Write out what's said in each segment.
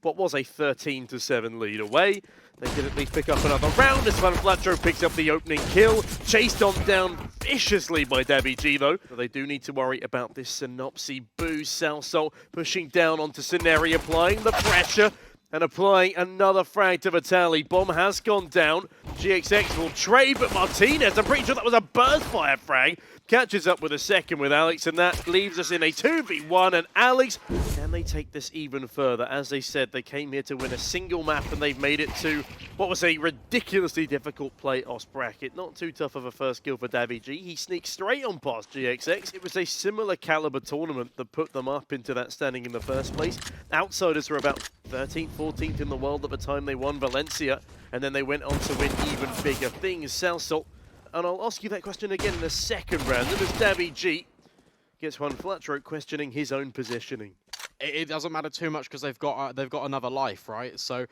what was a 13-7 lead away. They did at least pick up another round as fnatic picks up the opening kill. Chased on down viciously by daviG though. But they do need to worry about this Synopsy boost. celSoul pushing down onto Scenario, applying the pressure and applying another frag to Vitaly. Bomb has gone down. GXX will trade, but Martinez, I'm pretty sure that was a burst fire frag, catches up with a second with Alex, and that leaves us in a 2v1. And Alex, can they take this even further? As they said, they came here to win a single map, and they've made it to what was a ridiculously difficult playoffs bracket. Not too tough of a first kill for daviG. He sneaks straight on past GXX. It was a similar caliber tournament that put them up into that standing in the first place. Outsiders were about 13th, 14th in the world at the time they won Valencia, and then they went on to win even bigger things. celSoul, and I'll ask you that question again in the second round. It was daviG gets one fnatic questioning his own positioning. It doesn't matter too much because they've got another life, right? So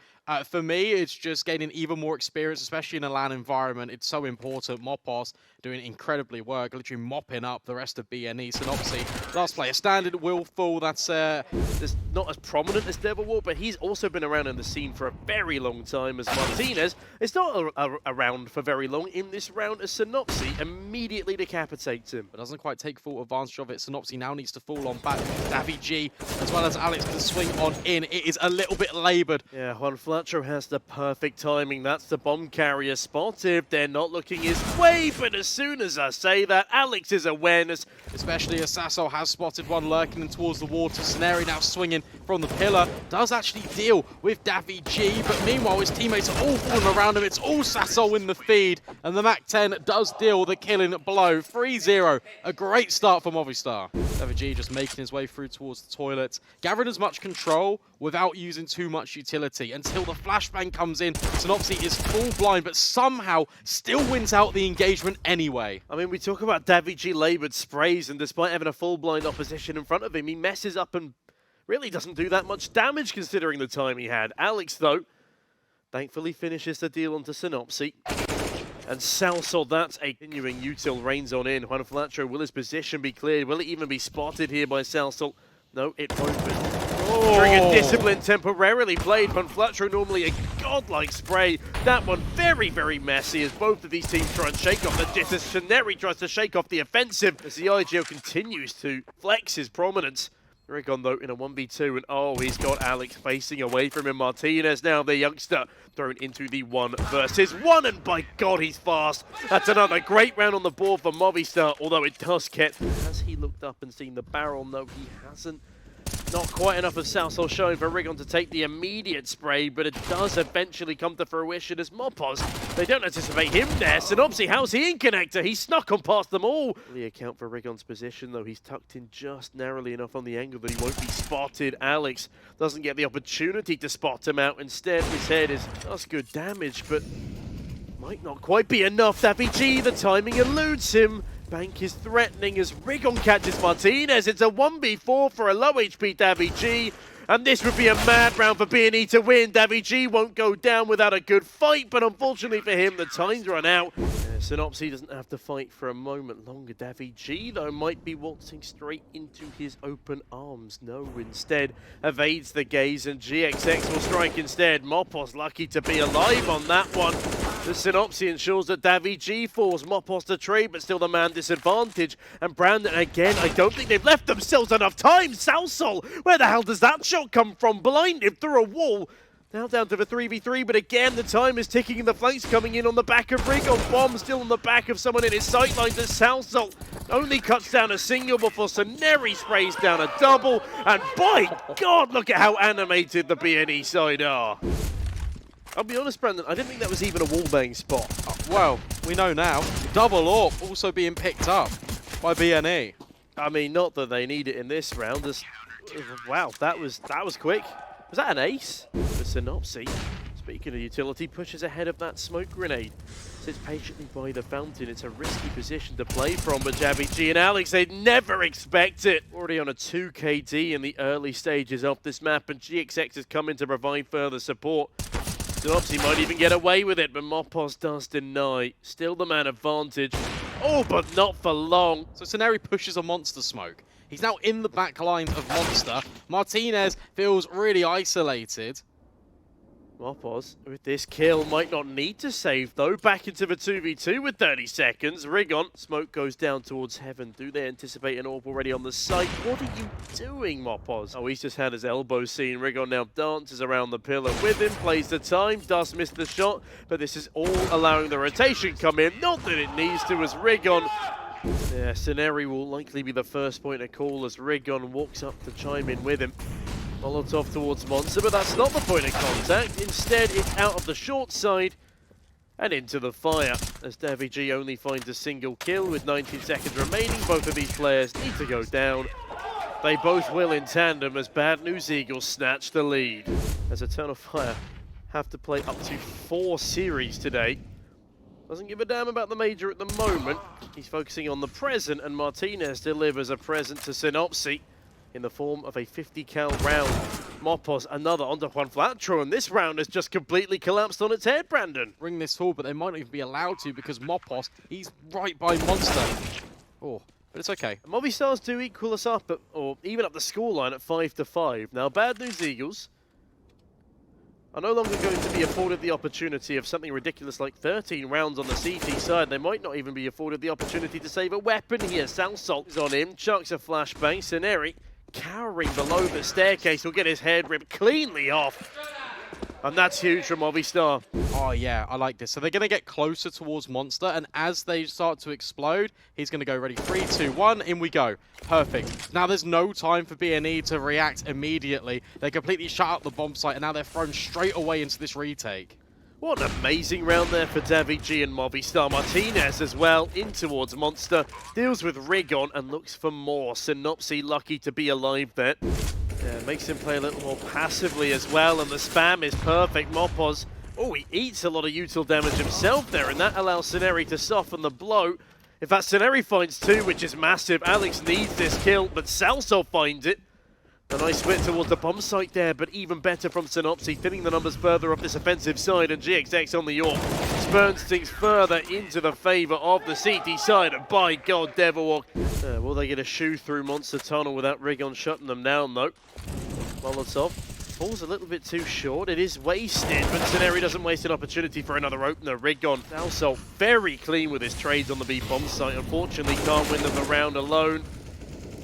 for me, it's just gaining even more experience, especially in a LAN environment. It's so important. mopoz doing incredibly work, literally mopping up the rest of BNE. Synopsy, last player standard, will fall. That's not as prominent as ZywOo, but he's also been around in the scene for a very long time as Martinez. It's not around for very long in this round as Synopsy immediately decapitates him. But doesn't quite take full advantage of it. Synopsy now needs to fall on back. daviG, as well as Alex, can swing on in. It is a little bit laboured. Yeah, fnatic has the perfect timing. That's the bomb carrier spotted. They're not looking his way, but as soon as I say that, Alex's awareness, especially as celSoul has spotted one lurking in towards the water. Scenario now swinging from the pillar, does actually deal with daviG, but meanwhile his teammates are all falling around him. It's all celSoul in the feed, and the MAC-10 does deal the killing blow. 3-0, a great start for Movistar. daviG just making his way through towards the toilet, gathering as much control without using too much utility until the flashbang comes in. Synopsy is full blind, but somehow still wins out the engagement anyway. I mean, we talk about daviG laboured sprays, and despite having a full blind opposition in front of him, he messes up and really doesn't do that much damage considering the time he had. Alex, though, thankfully finishes the deal onto Synopsy. And celSoul, that's a continuing util reigns on in. fnatic, will his position be cleared? Will it even be spotted here by celSoul? No, it won't be. During a discipline temporarily played, fnatic normally a godlike spray. That one very, very messy as both of these teams try and shake off the jitters. Sheneri tries to shake off the offensive as the IGL continues to flex his prominence. Rigon, though, in a 1v2, and oh, he's got Alex facing away from him. Martinez, now the youngster, thrown into the 1 versus 1, and by God, he's fast. That's another great round on the board for Movistar, although it does get... Has he looked up and seen the barrel? No, he hasn't. Not quite enough of celSoul showing for Rigon to take the immediate spray, but it does eventually come to fruition as mopoz. They don't anticipate him there. Synopsy, how's he in connector? He snuck on past them all. The account for Rigon's position, though. He's tucked in just narrowly enough on the angle that he won't be spotted. Alex doesn't get the opportunity to spot him out. Instead, his head does good damage, but might not quite be enough. daviG, the timing eludes him. Bank is threatening as Rigon catches Martinez. It's a 1v4 for a low HP daviG. And this would be a mad round for BNE to win. daviG won't go down without a good fight, but unfortunately for him, the time's run out. Synopsy doesn't have to fight for a moment longer. daviG, though, might be waltzing straight into his open arms. No, instead, evades the gaze, and GXX will strike instead. mopoz lucky to be alive on that one. The Synopsy ensures that daviG falls. mopoz to trade, but still the man disadvantage. And Brandon, again, I don't think they've left themselves enough time. celSoul, where the hell does that shot come from? Blinded through a wall. Now down to the 3v3, but again, the time is ticking and the flanks coming in on the back of Rigon. Bomb still on the back of someone in his sightlines as celSoul only cuts down a single before Scenario sprays down a double. And by God, look at how animated the BNE side are. I'll be honest, Brandon, I didn't think that was even a wallbang spot. Well, we know now. Double AWP also being picked up by BNE. I mean, not that they need it in this round. Wow, that was quick. Was that an ace? For Synopsy, speaking of utility, pushes ahead of that smoke grenade. Sits patiently by the fountain. It's a risky position to play from, but daviG and Alex, they'd never expect it. Already on a 2 KD in the early stages of this map, and GXX has come in to provide further support. Synopsy might even get away with it, but mopoz does deny. Still the man advantage. Oh, but not for long. So Scenario pushes a monster smoke. He's now in the back line of Monster. Martinez feels really isolated. mopoz with this kill might not need to save though. Back into the 2v2 with 30 seconds. Rigon, smoke goes down towards heaven. Do they anticipate an AWP already on the site? What are you doing, mopoz? Oh, he's just had his elbow seen. Rigon now dances around the pillar with him, plays the time, does miss the shot, but this is all allowing the rotation come in. Not that it needs to, as Rigon. Yeah, Scenery will likely be the first point of call as Rigon walks up to chime in with him. Molotov towards Monster, but that's not the point of contact. Instead, it's out of the short side and into the fire. As daviG only finds a single kill with 19 seconds remaining, both of these players need to go down. They both will in tandem as Bad News Eagles snatch the lead. As Eternal Fire have to play up to 4 series today. Doesn't give a damn about the major at the moment. He's focusing on the present, and Martinez delivers a present to Synopsy in the form of a 50 cal round. mopoz another onto Juan Flatro, and this round has just completely collapsed on its head, Brandon. Bring this forward, but they might not even be allowed to because mopoz, he's right by Monster. Oh, but it's okay. Movistars do equal us up, or even up the scoreline at 5-5. Now, Bad News Eagles are no longer going to be afforded the opportunity of something ridiculous like 13 rounds on the CT side. They might not even be afforded the opportunity to save a weapon here. Salsalt is on him, chucks a flashbang. Sceneri cowering below the staircase will get his head ripped cleanly off. And that's huge from Movistar. Oh yeah, I like this. So they're going to get closer towards Monster, and as they start to explode, he's going to go ready. 3, 2, 1, in we go. Perfect. Now there's no time for BNE to react immediately. They completely shut out the bomb site, and now they're thrown straight away into this retake. What an amazing round there for daviG and Movistar. Martinez as well, in towards Monster, deals with Rigon and looks for more. Synopsy lucky to be alive there. Yeah, makes him play a little more passively as well, and the spam is perfect. mopoz, oh, he eats a lot of util damage himself there, and that allows Sceneri to soften the blow. In fact, Sceneri finds 2, which is massive. Alex needs this kill, but Salso finds it. A nice split towards the bomb site there, but even better from Synopsy, thinning the numbers further up this offensive side, and GXX on the AWP spurns things further into the favour of the CT side, and by God, Devilwalk. Will they get a shoe through Monster Tunnel without Rigon shutting them down, though? Molotov falls a little bit too short. It is wasted, but Sceneri doesn't waste an opportunity for another opener. Rigon also very clean with his trades on the B bomb site. Unfortunately, can't win them the round alone.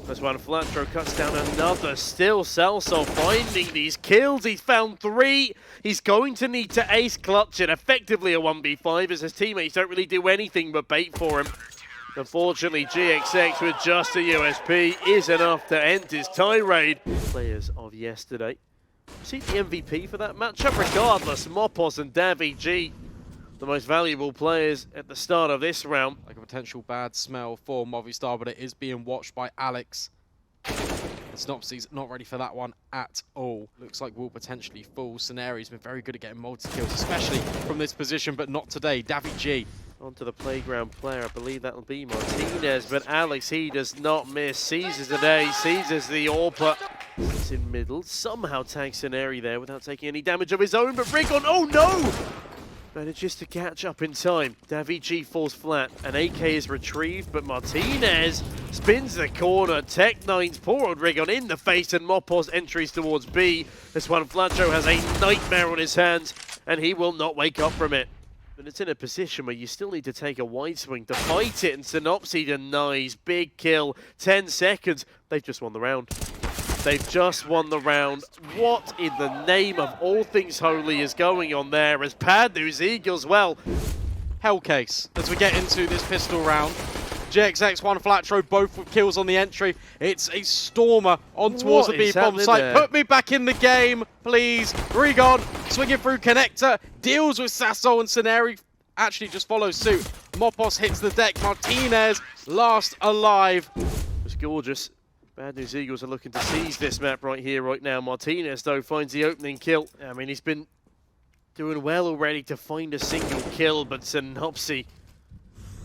This one, Flatro cuts down another. Still, Celso finding these kills. He's found 3. He's going to need to ace clutch it. Effectively a 1v5 as his teammates don't really do anything but bait for him. Unfortunately, GXX with just a USP is enough to end his tirade. Players of yesterday. See the MVP for that matchup? Regardless, mopoz and daviG, the most valuable players at the start of this round. Like a potential bad smell for Movistar, but it is being watched by Alex. Synopsy's not ready for that one at all. Looks like we'll potentially fall. Sceneri's been very good at getting multi-kills, especially from this position, but not today. daviG. Onto the playground player, I believe that'll be Martinez, but Alex, he does not miss. Seizes the day, seizes the AWP. It's in middle, somehow tags Sceneri there without taking any damage of his own, but Rigon, oh no! Manages to catch up in time. daviG falls flat, and AK is retrieved, but Martinez spins the corner. Tech9's poor old Rigon in the face, and mopoz entries towards B. This one, Flatro has a nightmare on his hands, and he will not wake up from it. But it's in a position where you still need to take a wide swing to fight it, and Synopsy denies. Big kill, 10 seconds. They've just won the round. They've just won the round. What in the name of all things holy is going on there as Bad News Eagles, well, Hell case as we get into this pistol round. GXX, one Flatro, both with kills on the entry. It's a stormer on towards the B bomb site. There? Put me back in the game, please. Rigon swinging through connector, deals with Sasso, and Sceneri actually just follows suit. mopoz hits the deck. Martinez last alive. It's gorgeous. Bad News Eagles are looking to seize this map right here, right now. Martinez, though, finds the opening kill. I mean, he's been doing well already to find a single kill, but Synopsy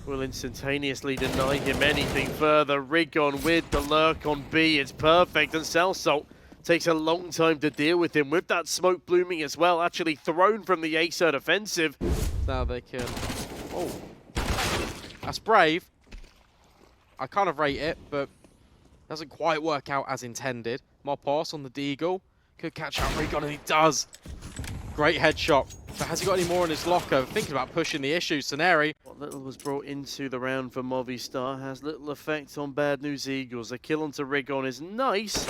will instantaneously deny him anything further. Rigon with the lurk on B, it's perfect, and Salsalt takes a long time to deal with him with that smoke blooming as well, actually thrown from the A side offensive. Now they can... Oh. That's brave. I kind of rate it, but Doesn't quite work out as intended. MOPOS on the Deagle. Could catch out Rigon, and he does. Great headshot. But has he got any more in his locker? Thinking about pushing the issue. Scenario. What little was brought into the round for Movistar has little effect on Bad News Eagles. A kill onto Rigon is nice,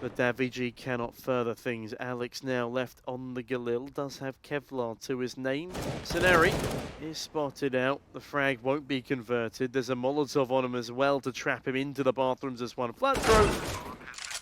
but davidji cannot further things. Alex now left on the Galil, does have Kevlar to his name. Scenario is spotted out. The frag won't be converted. There's a Molotov on him as well to trap him into the bathrooms as one flat throw.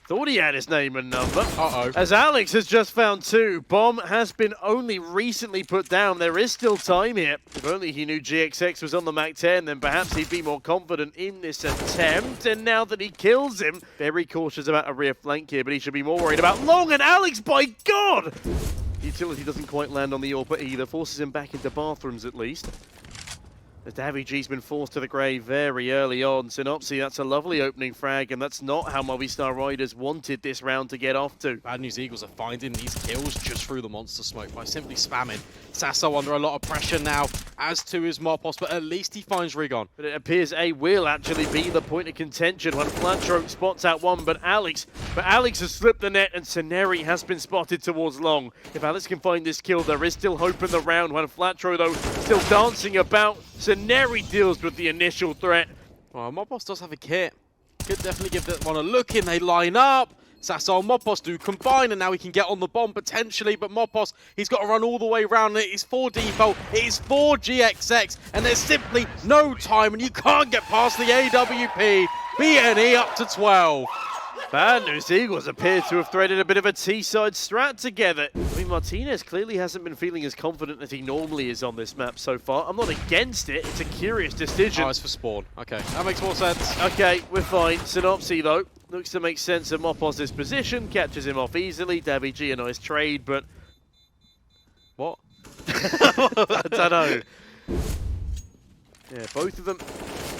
Thought he had his name and number. Uh-oh. As Alex has just found two. Bomb has been only recently put down. There is still time here. If only he knew GXX was on the MAC-10, then perhaps he'd be more confident in this attempt. And now that he kills him, very cautious about a rear flank here, but he should be more worried about Long and Alex, by God! Utility doesn't quite land on the AWP either. Forces him back into bathrooms at least. As davidji's been forced to the grave very early on. Synopsy, that's a lovely opening frag, and that's not how Movistar Riders wanted this round to get off to. Bad News Eagles are finding these kills just through the monster smoke by simply spamming. Sasso under a lot of pressure now, as to his MOPOS, but at least he finds Rigon. But it appears A will actually be the point of contention when Flatro spots out one, but Alex has slipped the net, and Scenario has been spotted towards Long. If Alex can find this kill, there is still hope in the round when Flatro, though, still dancing about. Scenario deals with the initial threat. Well, MOPOS does have a kit. Could definitely give that one a look in. They line up. Sasso and MOPOS do combine, and now he can get on the bomb potentially, but MOPOS, he's got to run all the way around. It is for default, it is for GXX, and there's simply no time, and you can't get past the AWP. BNE up to 12. Bad News Eagles appear to have threaded a bit of a T-side strat together. I mean, Martinez clearly hasn't been feeling as confident as he normally is on this map so far. I'm not against it, it's a curious decision. Oh, it's for spawn. Okay, that makes more sense. Okay, we're fine. Synopsy, though, looks to make sense of MOPOS' position, catches him off easily. davidji, a nice trade, but... What? I don't know. Yeah, both of them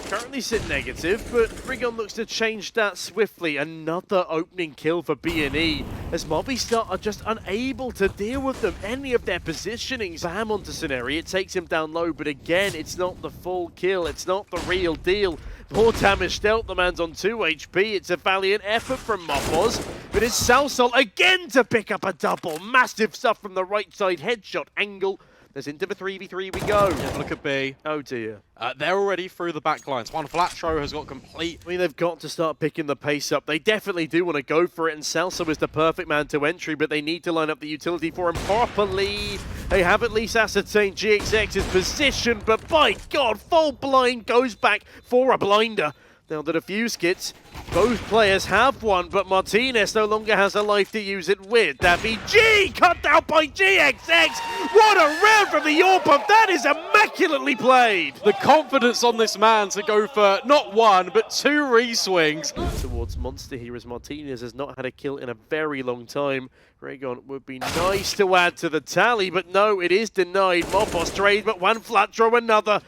currently sit negative, but Rigon looks to change that swiftly. Another opening kill for BNE, as Movistar are just unable to deal with them. Any of their positionings. Bam onto Scenario, it takes him down low, but again, it's not the full kill. It's not the real deal. Poor damage dealt, the man's on 2 HP. It's a valiant effort from MOPOS, but it's Salsol again to pick up a double. Massive stuff from the right side, headshot angle. There's into the 3v3 we go. Yeah, look at B. Oh dear. They're already through the back lines. One Flatro has got complete... I mean, they've got to start picking the pace up. They definitely do want to go for it, and Salsa is the perfect man to entry, but they need to line up the utility for him properly. They have at least ascertained GXX's position, but by God, full blind goes back for a blinder. Now the defuse kits, both players have one, but Martinez no longer has a life to use it with. davidji cut down by GXX. What a round from the AWP. That is immaculately played. The confidence on this man to go for not one, but 2 re-swings. Towards monster heroes, Martinez has not had a kill in a very long time. Rigon would be nice to add to the tally, but no, it is denied. MOPOS trade, but one flat throw, another.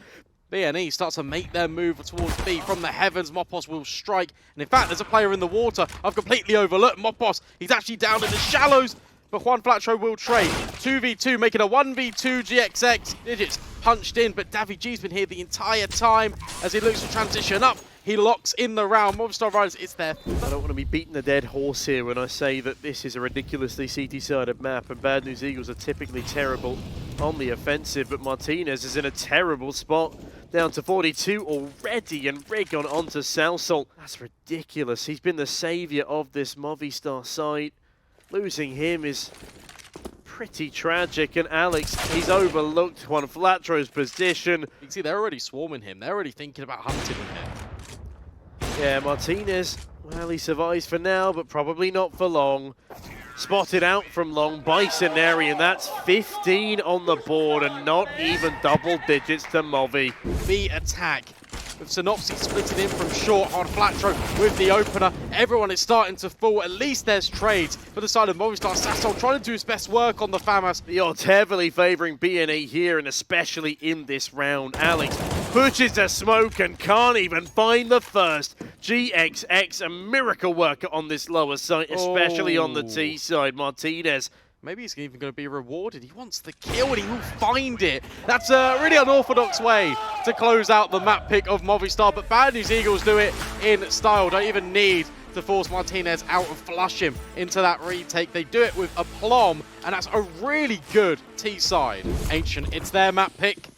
BNE starts to make their move towards B from the heavens. MOPOS will strike. And in fact, there's a player in the water. I've completely overlooked MOPOS. He's actually down in the shallows. But Juan Flatro will trade. 2v2, making a 1v2 GXX. Digits punched in, but davidji's been here the entire time as he looks to transition up. He locks in the round. Movistar Riders, it's there. I don't want to be beating the dead horse here when I say that this is a ridiculously CT-sided map, and Bad News Eagles are typically terrible on the offensive, but Martinez is in a terrible spot. Down to 42 already, and Rigon onto Salsol. That's ridiculous. He's been the saviour of this Movistar side. Losing him is pretty tragic, and Alex, he's overlooked Juan Flatro's position. You can see they're already swarming him. They're already thinking about hunting him here. Yeah, Martinez, well, he survives for now, but probably not for long. Spotted out from long by Scenario, and that's 15 on the board, and not even double digits to Movi. B attack. With Synopsy splitting in from short on Flatro with the opener. Everyone is starting to fall. At least there's trades for the side of Movistar. Sasso trying to do his best work on the FAMAS. The odds heavily favouring BNE here, and especially in this round. Alex pushes the smoke and can't even find the first. GXX, a miracle worker on this lower side, especially on the T side. Martinez Maybe he's even going to be rewarded. He wants the kill and he will find it. That's a really unorthodox way to close out the map pick of Movistar, but Bad News Eagles do it in style. Don't even need to force Martinez out and flush him into that retake. They do it with aplomb, and that's a really good T-side. Ancient, it's their map pick.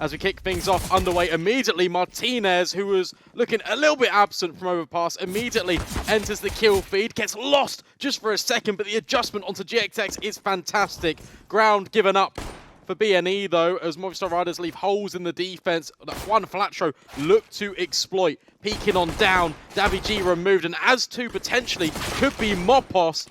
As we kick things off underway immediately, Martinez, who was looking a little bit absent from Overpass, immediately enters the kill feed, gets lost just for a second, but the adjustment onto GXX is fantastic. Ground given up for BNE though, as Movistar Riders leave holes in the defense that Juan Flatro looked to exploit. Peeking on down, daviG removed, and as to potentially could be Mopos.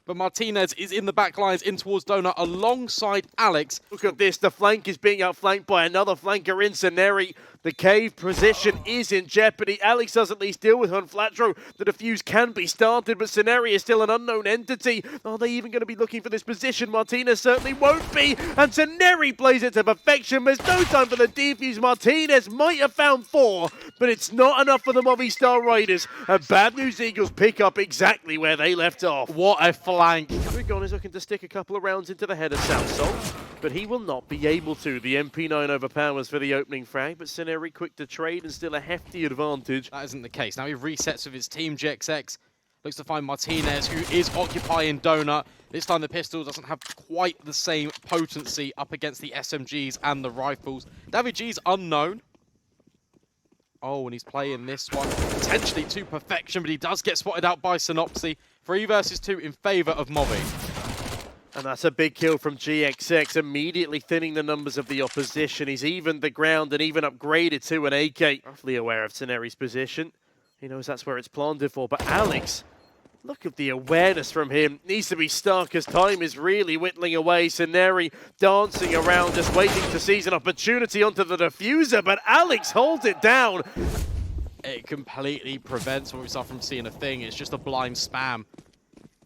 But Martinez is in the back lines in towards Donut alongside Alex. Look at this, the flank is being outflanked by another flanker in Seneri. The cave position is in jeopardy. Alex does at least deal with Juan Flatro. The defuse can be started, but Seneri is still an unknown entity. Are they even going to be looking for this position? Martinez certainly won't be, and Seneri plays it to perfection. There's no time for the defuse. Martinez might have found 4, but it's not enough for the Movistar Riders. And Bad News Eagles pick up exactly where they left off. What a flank. Rigon is looking to stick a couple of rounds into the head of Southsol, but he will not be able to. The MP9 overpowers for the opening frag, but Seneri quick to trade and still a hefty advantage. That isn't the case. Now he resets with his team. GXX looks to find Martinez, who is occupying Donut. This time the pistol doesn't have quite the same potency up against the SMGs and the rifles. daviG's unknown. Oh, and he's playing this one potentially to perfection, but he does get spotted out by Synopsy. 3 versus 2 in favor of Movi. And that's a big kill from GXX, immediately thinning the numbers of the opposition. He's evened the ground and even upgraded to an AK. Roughly aware of Seneri's position. He knows that's where it's planted for. But Alex, look at the awareness from him. Needs to be stuck as time is really whittling away. Seneri dancing around, just waiting to seize an opportunity onto the diffuser. But Alex holds it down. It completely prevents what we saw from seeing a thing. It's just a blind spam.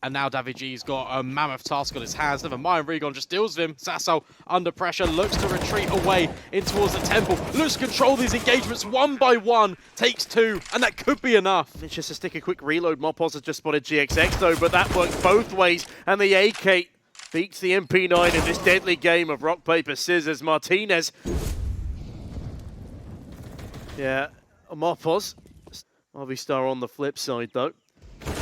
And now daviG's got a mammoth task on his hands. Never mind, Rigon just deals with him. Sasso under pressure, looks to retreat away in towards the temple. Looks to control these engagements one by one. Takes 2, and that could be enough. It's just to stick a quick reload. Mopos has just spotted GXX though, but that works both ways. And the AK beats the MP9 in this deadly game of rock, paper, scissors. Martinez. Yeah, Mopos. Movistar on the flip side though.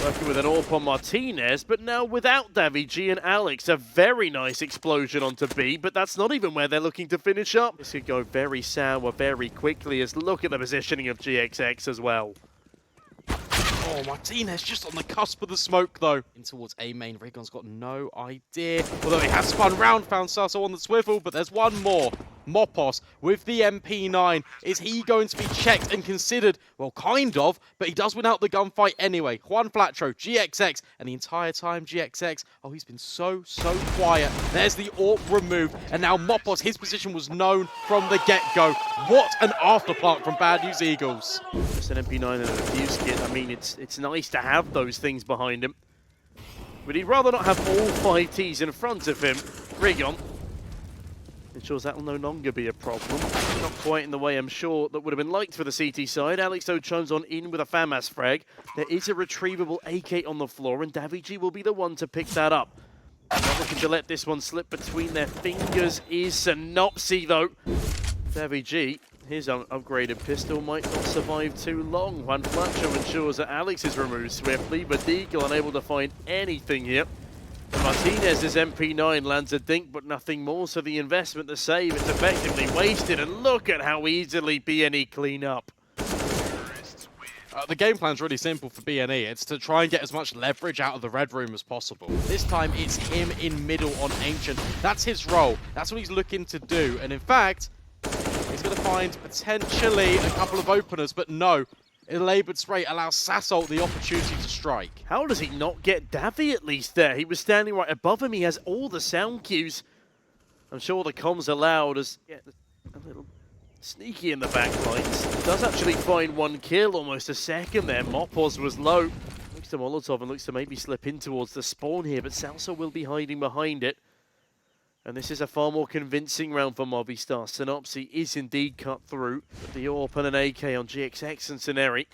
Working with an AWP on Martinez, but now without daviG and Alex. A very nice explosion onto B, but that's not even where they're looking to finish up. This could go very sour very quickly, as look at the positioning of GXX as well. Oh, Martinez just on the cusp of the smoke, though. In towards A main, Rigon's got no idea. Although he has spun round, found Sasso on the swivel, but there's one more. Mopos with the MP9. Is he going to be checked and considered? Well, kind of, but he does win out the gunfight anyway. Juan Flatro, GXX, and the entire time GXX, oh, he's been so quiet. There's the AWP removed, and now Mopos, his position was known from the get-go. What an afterplant from Bad News Eagles. Just an MP9 and a defuse kit. I mean, it's nice to have those things behind him, but he'd rather not have all 5 Ts in front of him. Rigon ensures that will no longer be a problem. Not quite in the way I'm sure that would have been liked for the CT side. Alex though chimes on in with a FAMAS frag. There is a retrievable AK on the floor, and daviG will be the one to pick that up. Not looking to let this one slip between their fingers is Synopsy though. daviG, his upgraded pistol might not survive too long. Juan Flatro ensures that Alex is removed swiftly, but Deagle unable to find anything here. Martinez's MP9 lands a dink, but nothing more, so the investment, the save, it's effectively wasted, and look at how easily BNE clean up. The game plan's really simple for BNE. It's to try and get as much leverage out of the red room as possible. This time, it's him in middle on Ancient. That's his role. That's what he's looking to do. And in fact, he's going to find potentially a couple of openers, but no. A laboured spray allows Sasso the opportunity to strike. How does he not get Davi at least there? He was standing right above him. He has all the sound cues. I'm sure the comms are loud as a little sneaky in the back lines. Does actually find 1 kill, almost a second there. Mopos was low. Looks to Molotov and looks to maybe slip in towards the spawn here, but Sasso will be hiding behind it. And this is a far more convincing round for Movistar. Synopsy is indeed cut through, but the AWP and an AK on GXX and Seneri.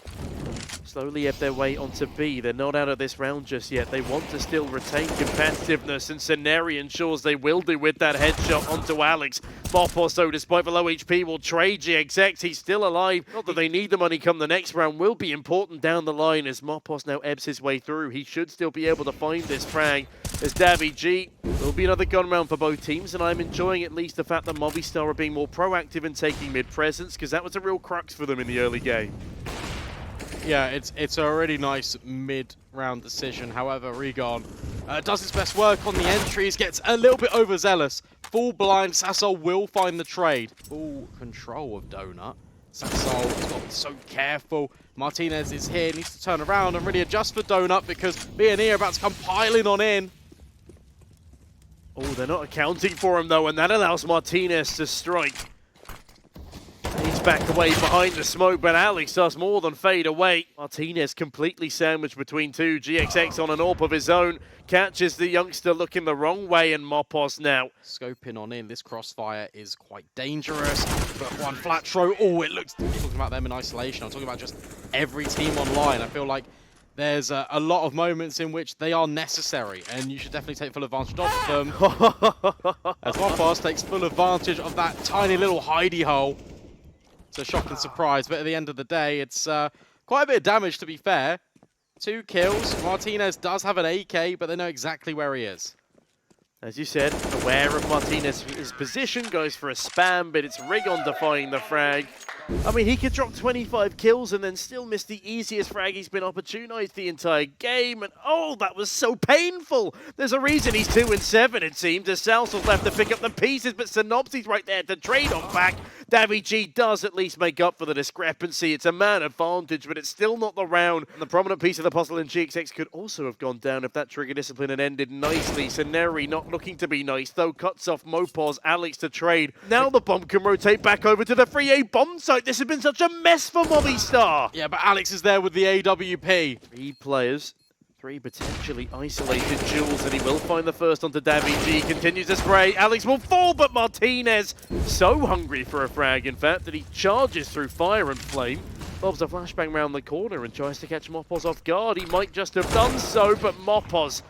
slowly ebb their way onto B. They're not out of this round just yet. They want to still retain competitiveness, and Scenario ensures they will do with that headshot onto Alex. MOPOS, though, despite the low HP, will trade GXX. He's still alive. Not that they need the money come the next round. Will be important down the line as MOPOS now ebbs his way through. He should still be able to find this frag as daviG. Will be another gun round for both teams, and I'm enjoying at least the fact that Movistar are being more proactive in taking mid-presence, because that was a real crux for them in the early game. Yeah, it's a really nice mid-round decision. However, Regon does his best work on the entries, gets a little bit overzealous. Full blind, sasoLL will find the trade. Full control of Donut. sasoLL has got to be so careful. Martinez is here, needs to turn around and really adjust for Donut because B&E are about to come piling on in. Oh, they're not accounting for him though, and that allows Martinez to strike. He's back away behind the smoke, but Alex does more than fade away. Martinez completely sandwiched between two. GXX on an AWP of his own. Catches the youngster looking the wrong way, and MOPOS now. Scoping on in. This crossfire is quite dangerous. But one flat throw. Oh, it looks... I'm talking about them in isolation. I'm talking about just every team online. I feel like there's a lot of moments in which they are necessary, and you should definitely take full advantage of them. As MOPOS takes full advantage of that tiny little hidey hole. It's a shock and surprise, but at the end of the day, it's quite a bit of damage, to be fair. 2 kills. Martinez does have an AK, but they know exactly where he is. As you said, aware of Martinez's position, goes for a spam, but it's Rigon defying the frag. I mean, he could drop 25 kills and then still miss the easiest frag he's been opportunized the entire game. And oh, that was so painful. There's a reason he's 2-7, it seems. As Salsal's left to pick up the pieces, but Synopsy's right there to trade off back. daviG does at least make up for the discrepancy. It's a man advantage, but it's still not the round. And the prominent piece of the puzzle in GXX could also have gone down if that trigger discipline had ended nicely. Sceneri not looking to be nice, though, cuts off MOPOS, Alex to trade. Now the bomb can rotate back over to the 3A bomb site. This has been such a mess for Movistar. Yeah, but Alex is there with the AWP. 3 players, 3 potentially isolated duels, and he will find the first onto daviG. Continues to spray. Alex will fall, but Martinez so hungry for a frag, in fact, that he charges through fire and flame. Lobs a flashbang round the corner and tries to catch MOPOS off guard. He might just have done so, but MOPOS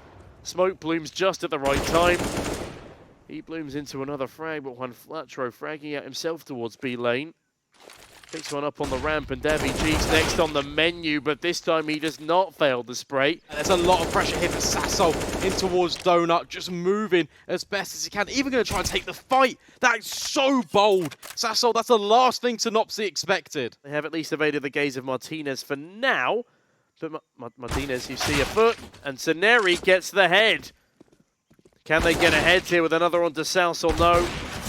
smoke blooms just at the right time. He blooms into another frag, but one flat throw fragging out himself towards B lane. Picks one up on the ramp, and daviG's next on the menu, but this time he does not fail the spray. There's a lot of pressure here for sasoLL in towards Donut, just moving as best as he can. Even going to try and take the fight. That is so bold. sasoLL, that's the last thing Synopsy expected. They have at least evaded the gaze of Martinez for now. But Martinez, you see a foot, and Sceneri gets the head. Can they get ahead here with another onto sasoLL? No.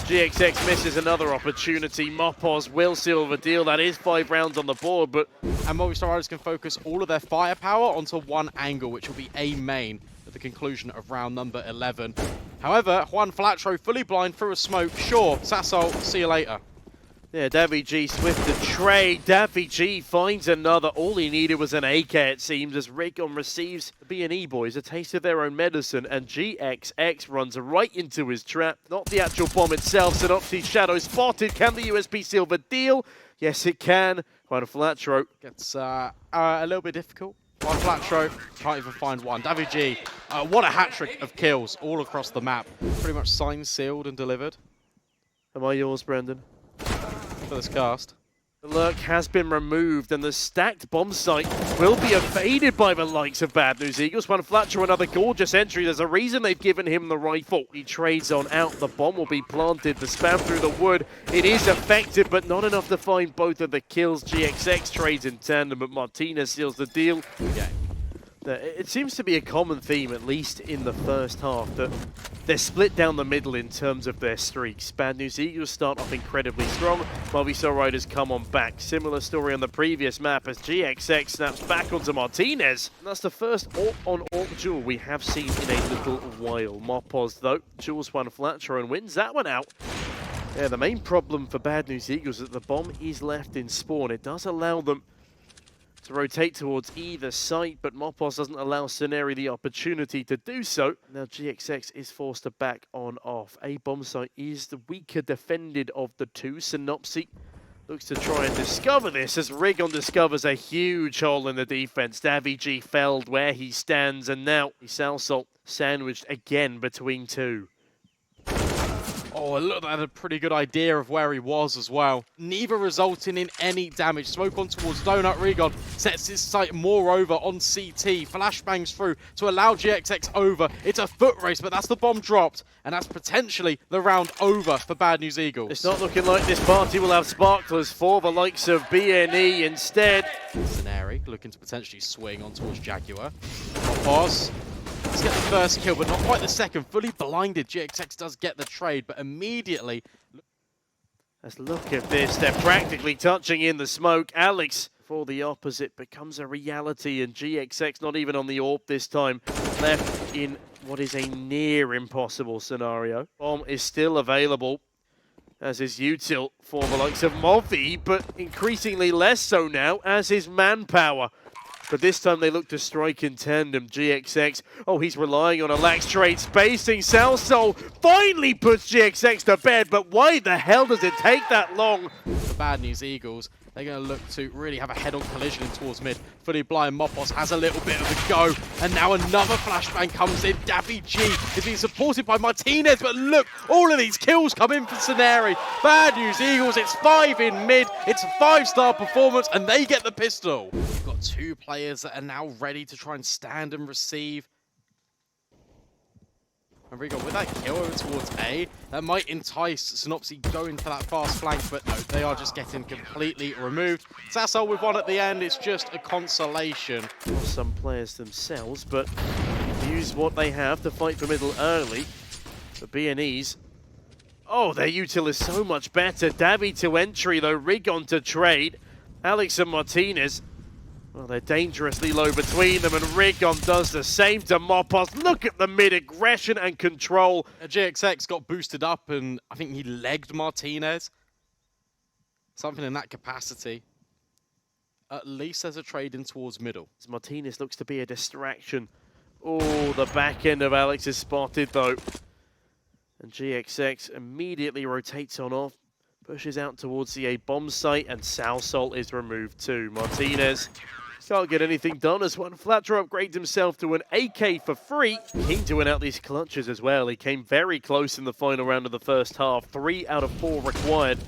GXX misses another opportunity. MOPOS will seal the deal. That is 5 rounds on the board, but... And Movistar Riders can focus all of their firepower onto one angle, which will be A main at the conclusion of round number 11. However, Juan Flatro fully blind through a smoke. Sure, sasoLL, see you later. Yeah, daviG swift to trade. daviG finds another. All he needed was an AK, it seems, as Rigon receives the B&E boys a taste of their own medicine, and GXX runs right into his trap. Not the actual bomb itself. Synopsy shadow spotted. Can the USP seal the deal? Yes, it can. Quite a flat throw. Gets a little bit difficult. One flat throw, can't even find one. daviG, what a hat-trick of kills all across the map. Pretty much signed, sealed, and delivered. Am I yours, Brendan? For this cast. The lurk has been removed, and the stacked bomb site will be evaded by the likes of Bad News Eagles. One flat to another gorgeous entry. There's a reason they've given him the rifle. He trades on out. The bomb will be planted. The spam through the wood. It is effective, but not enough to find both of the kills. GXX trades in tandem, but Martinez seals the deal. Yeah. It seems to be a common theme, at least in the first half, that they're split down the middle in terms of their streaks. Bad News Eagles start off incredibly strong, Movistar Riders come on back. Similar story on the previous map as GXX snaps back onto Martinez. And that's the first AWP-on-AWP duel we have seen in a little while. MOPOS, though, duels one flat throw and wins that one out. Yeah, the main problem for Bad News Eagles is that the bomb is left in spawn. It does allow them to rotate towards either site, but MOPOS doesn't allow Sceneri the opportunity to do so. Now GXX is forced to back on off. A bomb site is the weaker defended of the two. Synopsy looks to try and discover this as Rigon discovers a huge hole in the defense. daviG felled where he stands, and now salsalt sandwiched again between two. Oh, look, that had a pretty good idea of where he was as well. Neither resulting in any damage. Smoke on towards Donut. Rigon sets his sight moreover on CT. Flashbangs through to allow GXX over. It's a foot race, but that's the bomb dropped. And that's potentially the round over for Bad News Eagles. It's not looking like this party will have sparklers for the likes of BNE instead. Scenario looking to potentially swing on towards Jaguar. Pause. Let's get the first kill, but not quite the second. Fully blinded, GXX does get the trade, but immediately... Let's look at this. They're practically touching in the smoke. Alex, for the opposite, becomes a reality, and GXX not even on the AWP this time. Left in what is a near impossible scenario. Bomb is still available, as is util for the likes of Movi, but increasingly less so now, as is Manpower. But this time they look to strike in tandem. GXX, oh, he's relying on a lax trade spacing. salsalt finally puts GXX to bed, but why the hell does it take that long? The Bad News Eagles, they're going to look to really have a head-on collision in towards mid. Fully blind Mopos has a little bit of a go, and now another flashbang comes in. daviG is being supported by Martinez, but look, all of these kills come in for Scenario. Bad News Eagles, it's 5 in mid, it's a 5-star performance, and they get the pistol. We've got 2 players that are now ready to try and stand and receive. And Rigon with that kill over towards A, that might entice Synopsy going for that fast flank, but no, they are just getting completely removed. Sasso with one at the end, it's just a consolation. For some players themselves, but use what they have to fight for middle early. The BNEs, oh, their util is so much better. Davi to entry though, Rigon to trade. Alex and Martinez, well, they're dangerously low between them, and Rigon does the same to Mopos. Look at the mid-aggression and control. GXX got boosted up, and I think he legged Martinez. Something in that capacity. At least there's a trade in towards middle. Martinez looks to be a distraction. Oh, the back end of Alex is spotted, though. And GXX immediately rotates on off, pushes out towards the A bomb site, and salsalt is removed too. Martinez can't get anything done as one Flatro upgrades himself to an AK for free. Keen to win out these clutches as well. He came very close in the final round of the first half. 3 out of 4 required.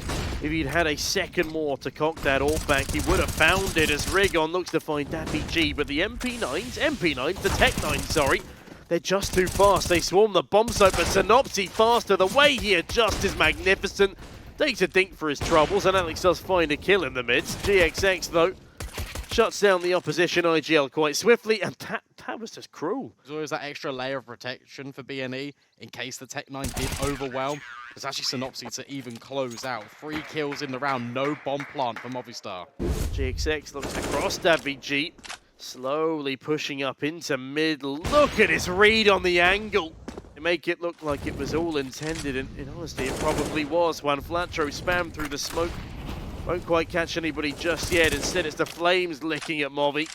If he'd had a second more to cock that AWP back, he would have found it as Rigon looks to find daviG, but the MP9s, the Tech 9, sorry, they're just too fast. They swarm the bomb site, but Synopsy faster. The way he adjusts is magnificent. Takes a dink for his troubles, and Alex does find a kill in the mids. GXX, though, shuts down the opposition IGL quite swiftly, and that was just cruel. There's always that extra layer of protection for BNE in case the Tech 9 did overwhelm. There's actually Synopsy to even close out. 3 kills in the round, no bomb plant for Movistar. GXX looks across daviG, slowly pushing up into middle. Look at his read on the angle. Make it look like it was all intended, and in honesty it probably was. One Flatro spammed through the smoke, won't quite catch anybody just yet. Instead it's the flames licking at Movi,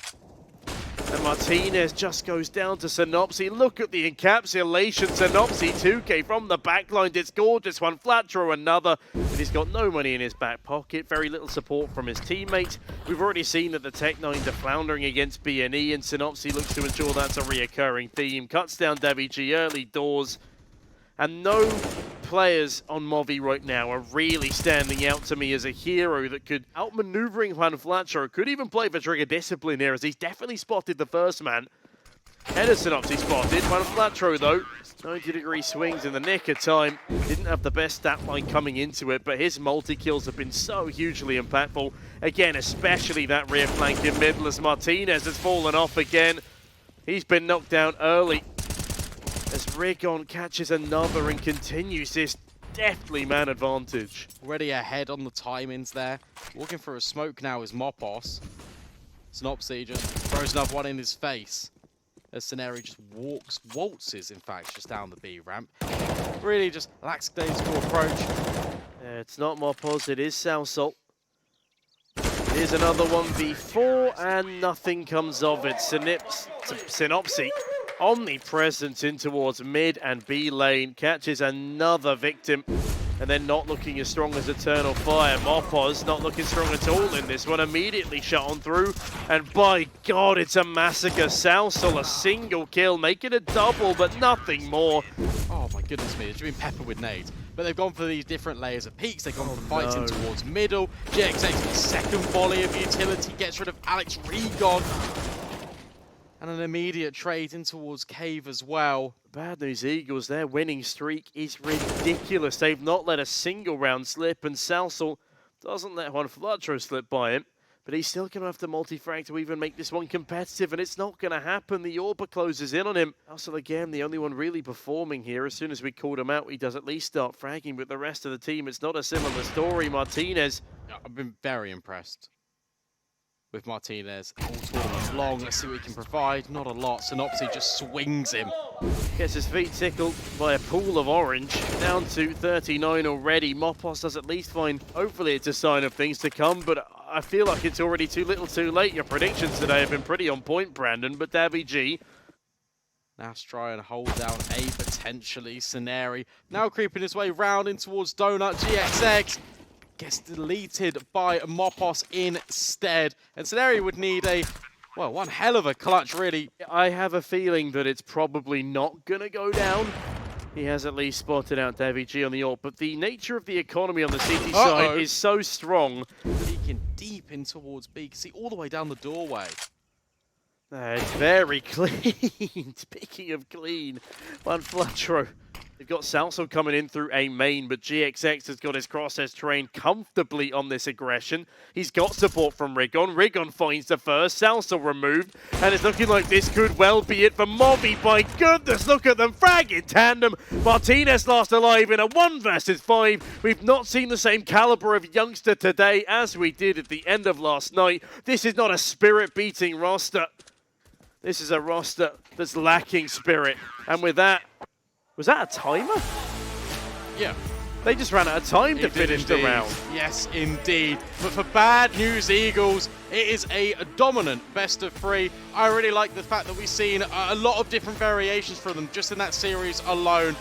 and Martinez just goes down to Synopsy. Look at the encapsulation. Synopsy 2K from the backline, it's gorgeous. One Flatro, another, but he's got no money in his back pocket, very little support from his teammates. We've already seen that the Tech 9s are floundering against BNE, and Synopsy looks to ensure that's a reoccurring theme. Cuts down daviG early doors, and no players on Movi right now are really standing out to me as a hero that could outmaneuvering Juan Flatro. Could even play for Trigger Discipline here, as he's definitely spotted the first man. Head of Synopsy spotted. Juan Flatro, though, 90-degree swings in the nick of time. Didn't have the best stat line coming into it, but his multi-kills have been so hugely impactful. Again, especially that rear flank in middle, as Martinez has fallen off again. He's been knocked down early, as Rigon catches another and continues this deftly man advantage. Already ahead on the timings there. Walking through a smoke now is Mopos. Synopsy just throws another one in his face. As Scenario just waltzes, in fact, just down the B ramp. Really just lackadaisical approach. It's not Mopos, it is salsalt. Here's another 1v4, and nothing comes of it. Synopsy, omnipresent in towards mid and B lane, catches another victim. And then not looking as strong as Eternal Fire. MOPOZ not looking strong at all in this one. Immediately shot on through. And by God, it's a massacre. Salsal, a single kill, making a double, but nothing more. Oh my goodness me, they've been peppered with nades. But they've gone for these different layers of peaks. They've gone for fighting towards middle. GXX, second volley of utility, gets rid of Alex Regon. And an immediate trade in towards Cave as well. Bad news, Eagles, their winning streak is ridiculous. They've not let a single round slip, and Salsal doesn't let one Flatro slip by him. But he's still going to have to multi-frag to even make this one competitive, and it's not going to happen. The Orba closes in on him. Also, again, the only one really performing here. As soon as we called him out, he does at least start fragging, but the rest of the team, it's not a similar story. Martinez. I've been very impressed with Martinez all tournament long. Let's see what he can provide. Not a lot. Synopsy just swings him. Gets his feet tickled by a pool of orange. Down to 39 already. MOPOZ does at least find, hopefully it's a sign of things to come, but I feel like it's already too little too late. Your predictions today have been pretty on point, Brandon, but daviG. Now try and hold down A potentially. Scenari now creeping his way round in towards Donut. GXX gets deleted by MOPOZ instead. And Scenari would need a, well, one hell of a clutch, really. I have a feeling that it's probably not going to go down. He has at least spotted out daviG on the AWP, but the nature of the economy on the CT side is so strong. Peeking deep in towards B. You can see all the way down the doorway. It's very clean. Speaking of clean, one Flatro. They've got Salsal coming in through a main, but GXX has got his crosshairs trained comfortably on this aggression. He's got support from Rigon. Rigon finds the first, Salsal removed, and it's looking like this could well be it for Movi. By goodness, look at them frag in tandem. Martinez last alive in a 1 versus 5. We've not seen the same caliber of youngster today as we did at the end of last night. This is not a spirit-beating roster. This is a roster that's lacking spirit, and with that, was that a timer? Yeah. They just ran out of time to finish the round. Yes, indeed. But for Bad News Eagles, it is a dominant best of 3. I really like the fact that we've seen a lot of different variations from them just in that series alone.